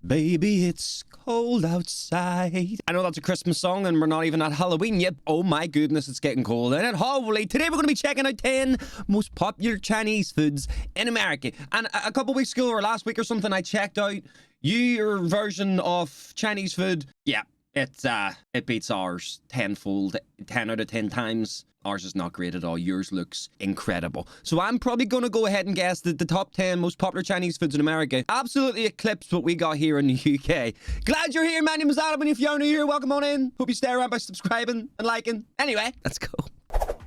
Baby, it's cold outside. I know that's a Christmas song and we're not even at Halloween yet. Oh my goodness, it's getting cold. And holy, today we're going to be checking out 10 most popular Chinese foods in America. And a couple weeks ago or last week or something, I checked out your version of Chinese food. Yeah, it beats ours tenfold, 10 out of 10 times. Ours is not great at all. Yours looks incredible. So I'm probably going to go ahead and guess that the top 10 most popular Chinese foods in America absolutely eclipse what we got here in the UK. Glad you're here. My name is Adam, and if you're new here, welcome on in. Hope you stay around by subscribing and liking. Anyway, let's go.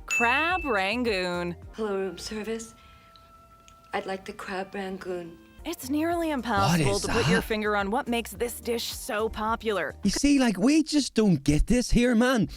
Crab rangoon. Hello, room service. I'd like the crab rangoon. It's nearly impossible to put your finger on what makes this dish so popular. You see, like, we just don't get this here, man.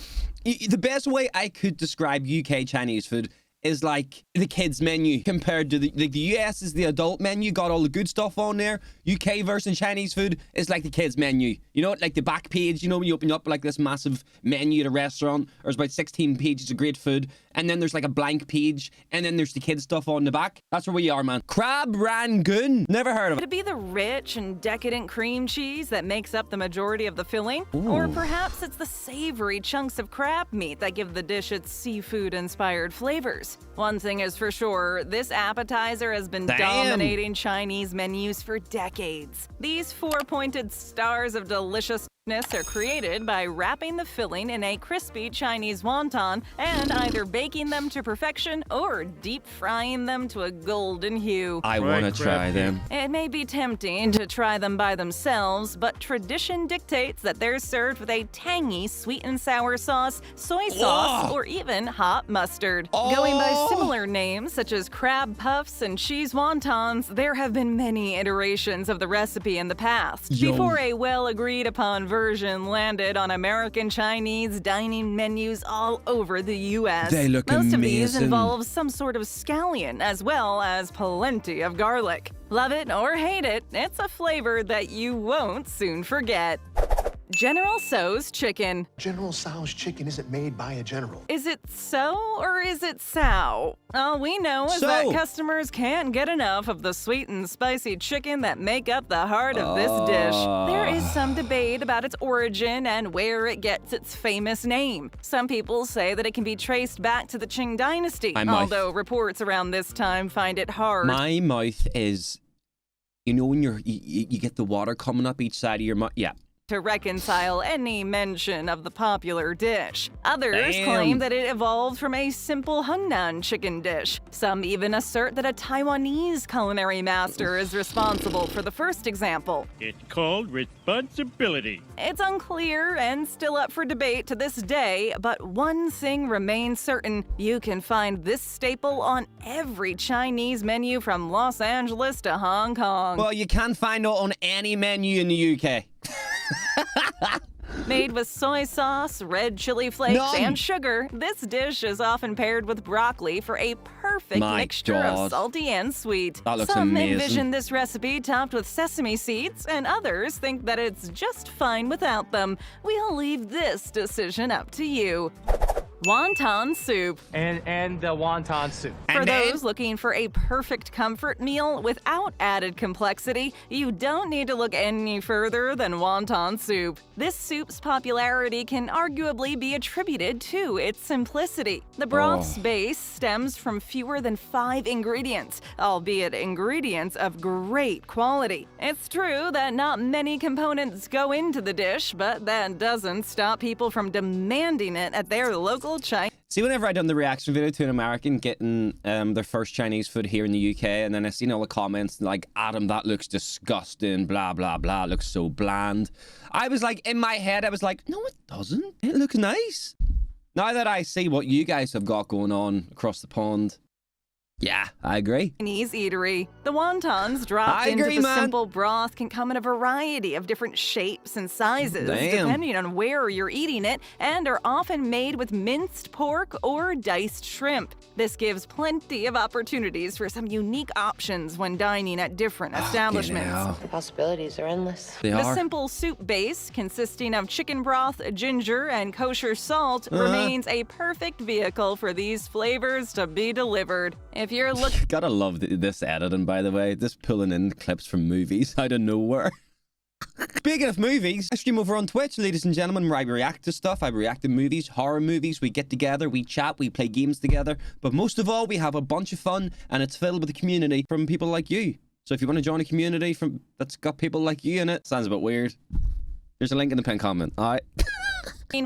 The best way I could describe UK Chinese food is like the kids menu compared to the US is the adult menu, got all the good stuff on there. UK version Chinese food is like the kids menu. You know, like the back page, you know, when you open up like this massive menu at a restaurant, there's about 16 pages of great food, and then there's like a blank page, and then there's the kids stuff on the back. That's where we are, man. Crab rangoon. Never heard of it. Could it be the rich and decadent cream cheese that makes up the majority of the filling? Ooh. Or perhaps it's the savory chunks of crab meat that give the dish its seafood-inspired flavors. One thing is for sure, this appetizer has been dominating Chinese menus for decades. These four-pointed stars of deliciousness are created by wrapping the filling in a crispy Chinese wonton and either baking them to perfection or deep frying them to a golden hue. I want to try them. It may be tempting to try them by themselves, but tradition dictates that they're served with a tangy sweet and sour sauce, soy sauce, or even hot mustard. Going by similar names such as crab puffs and cheese wontons, there have been many iterations of the recipe in the past. Before a well-agreed upon version landed on American Chinese dining menus all over the U.S. They look Most amazing. of these involve some sort of scallion as well as plenty of garlic. Love it or hate it, it's a flavor that you won't soon forget. General Tso's chicken. General Tso's chicken isn't made by a general. Is it so or is it sow? All we know is that customers can't get enough of the sweet and spicy chicken that make up the heart of this dish. There is some debate about its origin and where it gets its famous name. Some people say that it can be traced back to the Qing dynasty, although reports around this time find it hard. My mouth is, you know, when you get the water coming up each side of your mouth. Yeah. To reconcile any mention of the popular dish. Others claim that it evolved from a simple Hunan chicken dish. Some even assert that a Taiwanese culinary master is responsible for the first example. It's called responsibility. It's unclear and still up for debate to this day, but one thing remains certain. You can find this staple on every Chinese menu from Los Angeles to Hong Kong. Well, you can find it on any menu in the UK. Made with soy sauce, red chili flakes, and sugar, this dish is often paired with broccoli for a perfect mixture of salty and sweet. That looks Some amazing. envision this recipe topped with sesame seeds, and others think that it's just fine without them. We'll leave this decision up to you. Wonton soup. And the wonton soup. For those looking for a perfect comfort meal without added complexity, you don't need to look any further than wonton soup. This soup's popularity can arguably be attributed to its simplicity. The broth's base stems from fewer than 5 ingredients, albeit ingredients of great quality. It's true that not many components go into the dish, but that doesn't stop people from demanding it at their local China. See, whenever I done the reaction video to an American getting their first Chinese food here in the UK, and then I seen all the comments like, Adam, that looks disgusting, blah, blah, blah, it looks so bland. I was like, in my head, I was like, no, it doesn't. It looks nice. Now that I see what you guys have got going on across the pond, yeah, I agree. Chinese eatery. The wontons dropped into the simple broth can come in a variety of different shapes and sizes, depending on where you're eating it, and are often made with minced pork or diced shrimp. This gives plenty of opportunities for some unique options when dining at different establishments. The possibilities are endless. The simple soup base, consisting of chicken broth, ginger, and kosher salt, remains a perfect vehicle for these flavors to be delivered. If you're looking... Gotta love this editing, by the way. This pulling in clips from movies out of nowhere. Speaking of movies, I stream over on Twitch, ladies and gentlemen, where I react to stuff. I react to movies, horror movies. We get together, we chat, we play games together. But most of all, we have a bunch of fun, and it's filled with a community from people like you. So if you want to join a community that's got people like you in it, sounds a bit weird. There's a link in the pinned comment. All right.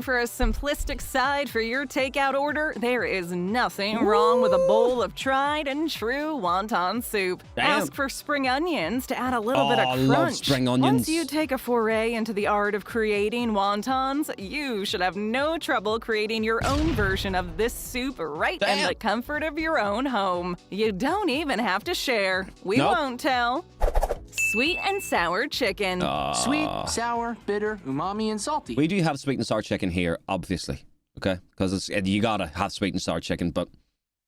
For a simplistic side for your takeout order, there is nothing wrong with a bowl of tried and true wonton soup. Damn. Ask for spring onions to add a little bit of I crunch. love spring onions. Once you take a foray into the art of creating wontons, you should have no trouble creating your own version of this soup right in Damn. the comfort of your own home. You don't even have to share. We Nope. won't tell. Sweet and sour chicken. Sweet, sour, bitter, umami, and salty. We do have sweet and sour chicken here, obviously. Okay? Because you gotta have sweet and sour chicken, but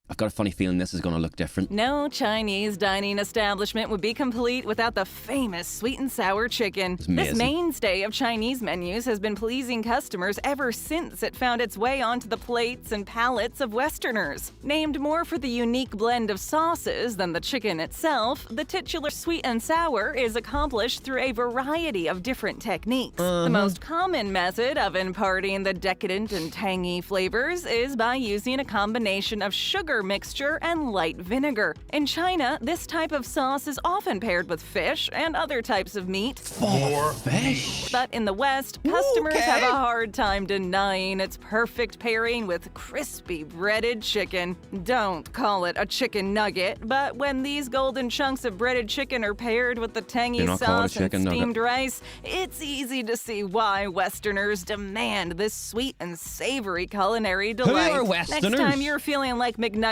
I've got a funny feeling this is gonna look different. No Chinese dining establishment would be complete without the famous sweet and sour chicken. It's This amazing. mainstay of Chinese menus has been pleasing customers ever since it found its way onto the plates and palates of Westerners. Named more for the unique blend of sauces than the chicken itself, the titular sweet and sour is accomplished through a variety of different techniques. The most common method of imparting the decadent and tangy flavors is by using a combination of sugar mixture and light vinegar. In China, this type of sauce is often paired with fish and other types of meat. More fish. But in the West, customers have Okay. a hard time denying its perfect pairing with crispy breaded chicken. Don't call it a chicken nugget, but when these golden chunks of breaded chicken are paired with the tangy Do not call it a sauce and chicken nugget. steamed rice, it's easy to see why Westerners demand this sweet and savory culinary delight. are Next Westerners? time you're feeling like McNuggets,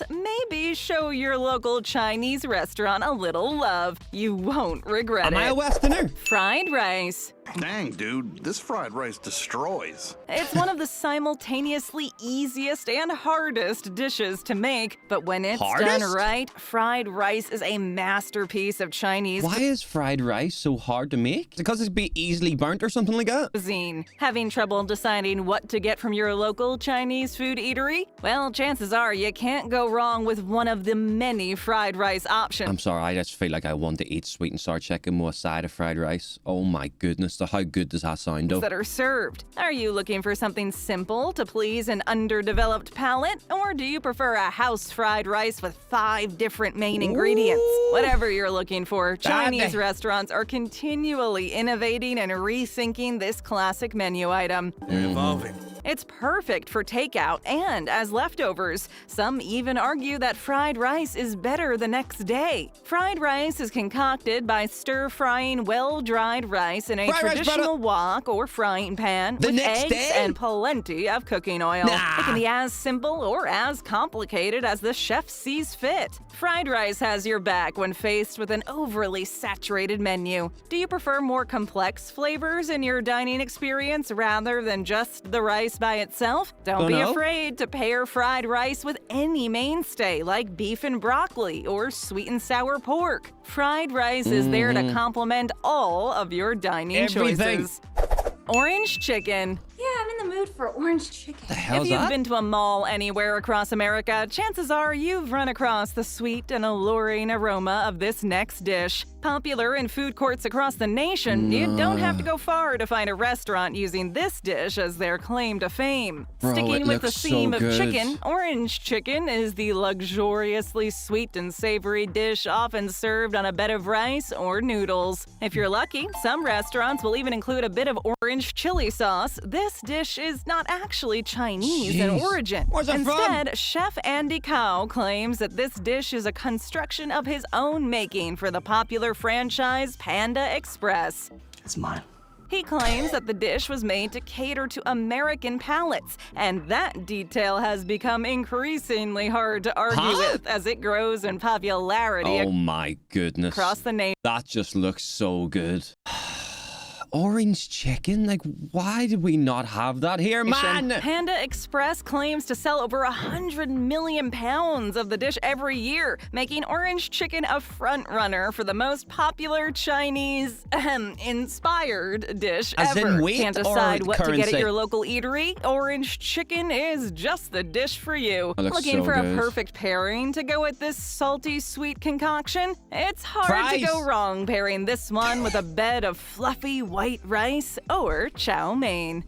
maybe show your local Chinese restaurant a little love. You won't regret Am I a it. Westerner? Fried rice. Dang, dude, this fried rice destroys. It's one of the simultaneously easiest and hardest dishes to make, but when it's done Hardest? right, fried rice is a masterpiece of Chinese Why is fried rice so hard to make? Is it because it'd be easily burnt or something like that? cuisine. Having trouble deciding what to get from your local Chinese food eatery? Well, chances are you can't go wrong with one of the many fried rice options. I'm sorry, I just feel like I want to eat sweet and sour chicken with a side of fried rice. Oh my goodness, how good does that sound though? That are served. Are you looking for something simple to please an underdeveloped palate? Or do you prefer a house fried rice with 5 different main ingredients? Whatever you're looking for, Chinese restaurants are continually innovating and rethinking this classic menu item. They're evolving. It's perfect for takeout and as leftovers. Some even argue that fried rice is better the next day. Fried rice is concocted by stir-frying well-dried rice in a Fried rice, traditional brother. wok or frying pan The with next eggs day? and plenty of cooking oil. Nah. It can be as simple or as complicated as the chef sees fit. Fried rice has your back when faced with an overly saturated menu. Do you prefer more complex flavors in your dining experience rather than just the rice by itself? Don't be Dunno. afraid to pair fried rice with any mainstay like beef and broccoli or sweet and sour pork. Fried rice is there to complement all of your dining Everything. choices. Orange chicken. Yeah, I'm in the mood for orange chicken. The hell's If you've that? been to a mall anywhere across America, chances are you've run across the sweet and alluring aroma of this next dish. Popular in food courts across the nation, you don't have to go far to find a restaurant using this dish as their claim to fame. Bro, Sticking it with the looks so theme of good. chicken, orange chicken is the luxuriously sweet and savory dish often served on a bed of rice or noodles. If you're lucky, some restaurants will even include a bit of orange chili sauce. This dish is not actually Chinese in Jeez. origin. Where's it from? Instead, Chef Andy Chow claims that this dish is a construction of his own making for the popular franchise Panda Express. It's mine. He claims that the dish was made to cater to American palates, and that detail has become increasingly hard to argue with as it grows in popularity Oh my goodness. across the nation. That just looks so good. Orange chicken? Like, why did we not have that here, man? Panda Express claims to sell over 100 million pounds of the dish every year, making orange chicken a front-runner for the most popular Chinese, inspired dish As in ever. weight Can't or decide what to get currency? at your local eatery? Orange chicken is just the dish for you. That looks Looking so for good. a perfect pairing to go with this salty, sweet concoction? It's hard Fries. to go wrong pairing this one with a bed of fluffy, white rice, or chow mein.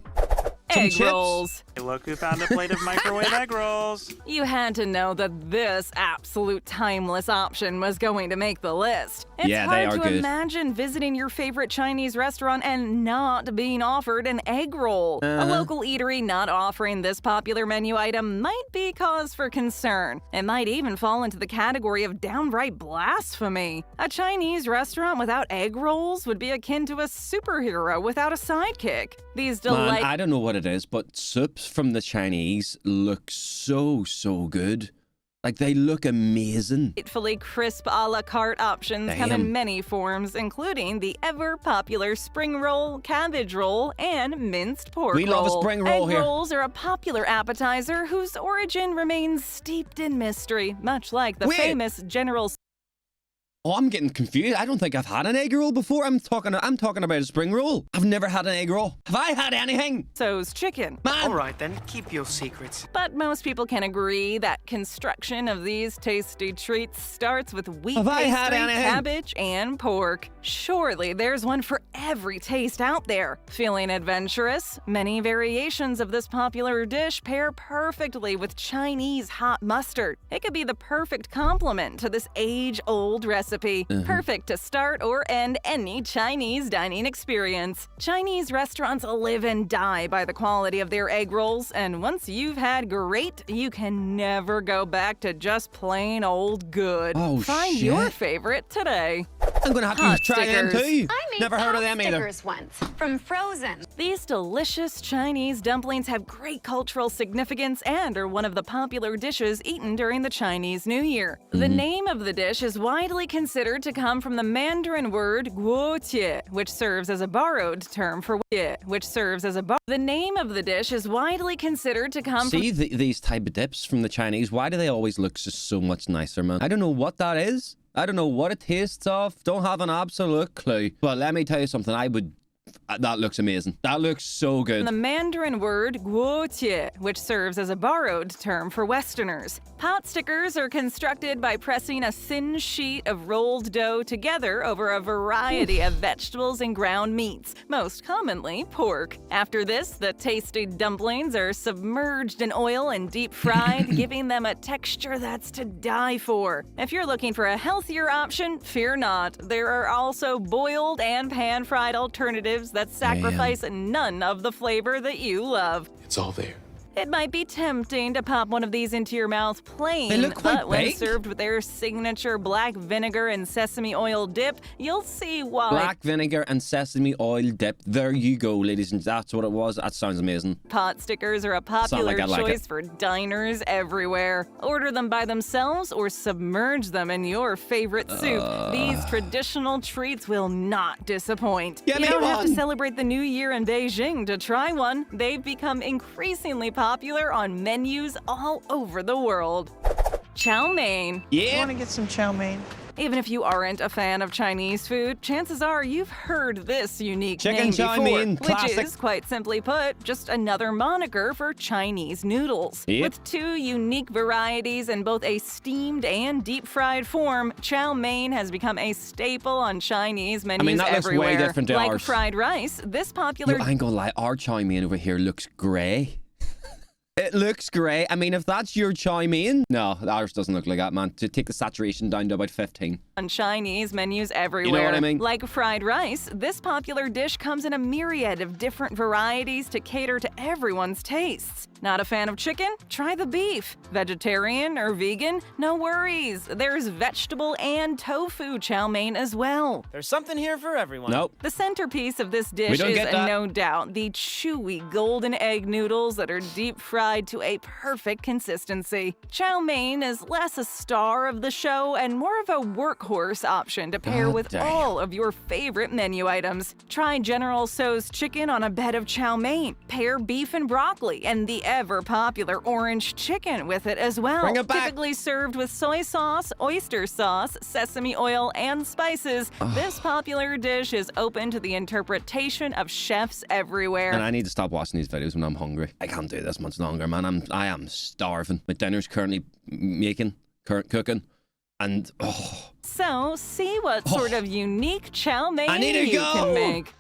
Some Egg chips. rolls. Hey, look who found a plate of microwave egg rolls. You had to know that this absolute timeless option was going to make the list. It's Yeah, they hard are to good. imagine visiting your favorite Chinese restaurant and not being offered an egg roll. A local eatery not offering this popular menu item might be cause for concern. It might even fall into the category of downright blasphemy. A Chinese restaurant without egg rolls would be akin to a superhero without a sidekick. These Man, I don't know what it is, but soups from the Chinese look so good. Like, they look amazing. delightfully crisp a la carte options come Damn. in many forms, including the ever-popular spring roll, cabbage roll, and minced pork We roll. love a spring roll Egg here. rolls are a popular appetizer whose origin remains steeped in mystery, much like the Wait. famous General Oh, I'm getting confused. I don't think I've had an egg roll before. I'm talking about a spring roll. I've never had an egg roll. Have I had anything? So's chicken. Man, All right, then, keep your secrets. But most people can agree that construction of these tasty treats starts with wheat Have I had pastry, anything? cabbage, and pork. Surely there's one for every taste out there. Feeling adventurous? Many variations of this popular dish pair perfectly with Chinese hot mustard. It could be the perfect complement to this age-old recipe. Perfect to start or end any Chinese dining experience. Chinese restaurants live and die by the quality of their egg rolls, and once you've had great, you can never go back to just plain old good. Oh, Find shit. your favorite today. I'm going to have to Hot try them stickers. too. I made Never heard of pot them either. stickers once from Frozen. These delicious Chinese dumplings have great cultural significance and are one of the popular dishes eaten during the Chinese New Year. The name of the dish is widely considered to come from the Mandarin word guotie, which serves as a borrowed term for The name of the dish is widely considered to come from See these type of dips from the Chinese, why do they always look just so much nicer, man? I don't know what that is. I don't know what it tastes of. Don't have an absolute clue. But let me tell you something. That looks amazing. That looks so good. the Mandarin word guotie, which serves as a borrowed term for Westerners. Pot stickers are constructed by pressing a thin sheet of rolled dough together over a variety of vegetables and ground meats, most commonly pork. After this, the tasty dumplings are submerged in oil and deep fried, giving them a texture that's to die for. If you're looking for a healthier option, fear not. There are also boiled and pan-fried alternatives that sacrifice none of the flavor that you love. It's all there. It might be tempting to pop one of these into your mouth plain, They look quite but when big. served with their signature black vinegar and sesame oil dip, you'll see why. Black vinegar and sesame oil dip. There you go, ladies and that's what it was. That sounds amazing. Pot stickers are a popular like I like choice it. for diners everywhere. Order them by themselves or submerge them in your favorite soup. These traditional treats will not disappoint. Give You me don't have to one. celebrate the new year in Beijing to try one. They've become increasingly popular on menus all over the world. Chow mein. Yeah. Want to get some chow mein? Even if you aren't a fan of Chinese food, chances are you've heard this unique Chicken name chow before, mein, which classic. is, quite simply put, just another moniker for Chinese noodles. Yep. With two unique varieties in both a steamed and deep-fried form, chow mein has become a staple on Chinese menus that looks way everywhere. different to like ours. fried rice, this popular No, I ain't gonna lie. Our chow mein over here looks grey. It looks grey. I mean, if that's your chow mein, no, ours doesn't look like that, man. To take the saturation down to about 15. on Chinese menus everywhere. I mean? Like fried rice, this popular dish comes in a myriad of different varieties to cater to everyone's tastes. Not a fan of chicken? Try the beef. Vegetarian or vegan? No worries. There's vegetable and tofu chow mein as well. There's something here for everyone. Nope. The centerpiece of this dish don't is get that. no doubt the chewy golden egg noodles that are deep fried to a perfect consistency. Chow mein is less a star of the show and more of a workhorse option to pair God with damn. all of your favorite menu items. Try General Tso's chicken on a bed of chow mein. Pair beef and broccoli and the ever-popular orange chicken with it as well. Bring it back. Typically served with soy sauce, oyster sauce, sesame oil, and spices, this popular dish is open to the interpretation of chefs everywhere. And I need to stop watching these videos when I'm hungry. I can't do this much longer, man. I am starving. My dinner's currently cooking. And, So, see what sort of unique chow mein I need to you go. can make.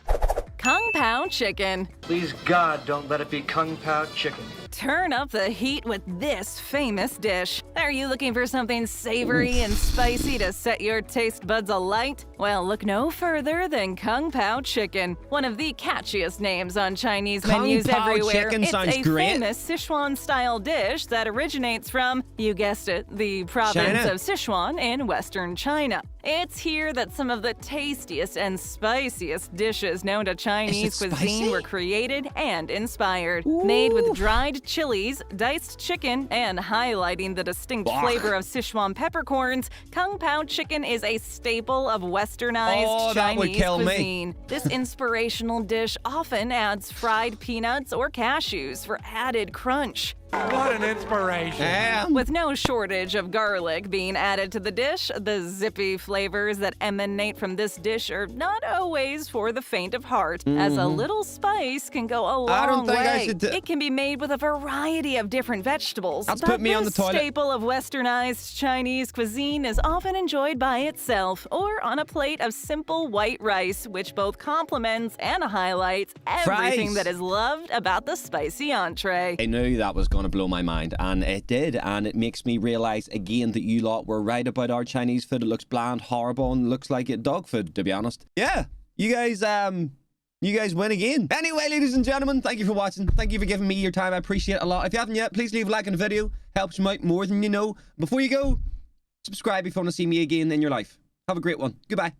Kung Pao chicken. Please God, don't let it be Kung Pao chicken. Turn up the heat with this famous dish. Are you looking for something savory and spicy to set your taste buds alight? Well, look no further than Kung Pao chicken, one of the catchiest names on Chinese menus Kung Pao everywhere. chicken It's sounds a great. famous Sichuan-style dish that originates from, you guessed it, the province China. of Sichuan in western China. It's here that some of the tastiest and spiciest dishes known to Chinese spicy? cuisine were created and inspired. Made with dried chilies, diced chicken, and highlighting the distinct flavor of Sichuan peppercorns, Kung Pao chicken is a staple of westernized that would Chinese kill me. cuisine. This inspirational dish often adds fried peanuts or cashews for added crunch. What an inspiration. With no shortage of garlic being added to the dish, the zippy flavors that emanate from this dish are not always for the faint of heart, as a little spice can go a I don't long think I way. should do- It can be made with a variety of different vegetables. That's but put me on the this toilet. staple of westernized Chinese cuisine is often enjoyed by itself or on a plate of simple white rice, which both complements and highlights everything Fries. that is loved about the spicy entree. I knew that was going to blow my mind, and it did, and it makes me realize again that you lot were right about our Chinese food. It looks bland, horrible, and looks like it dog food, to be honest. Yeah, you guys win again. Anyway, ladies and gentlemen, thank you for watching. Thank you for giving me your time. I appreciate it a lot. If you haven't yet, please leave a like on the video. Helps me out more than you know. Before you go, subscribe if you want to see me again in your life. Have a great one. Goodbye.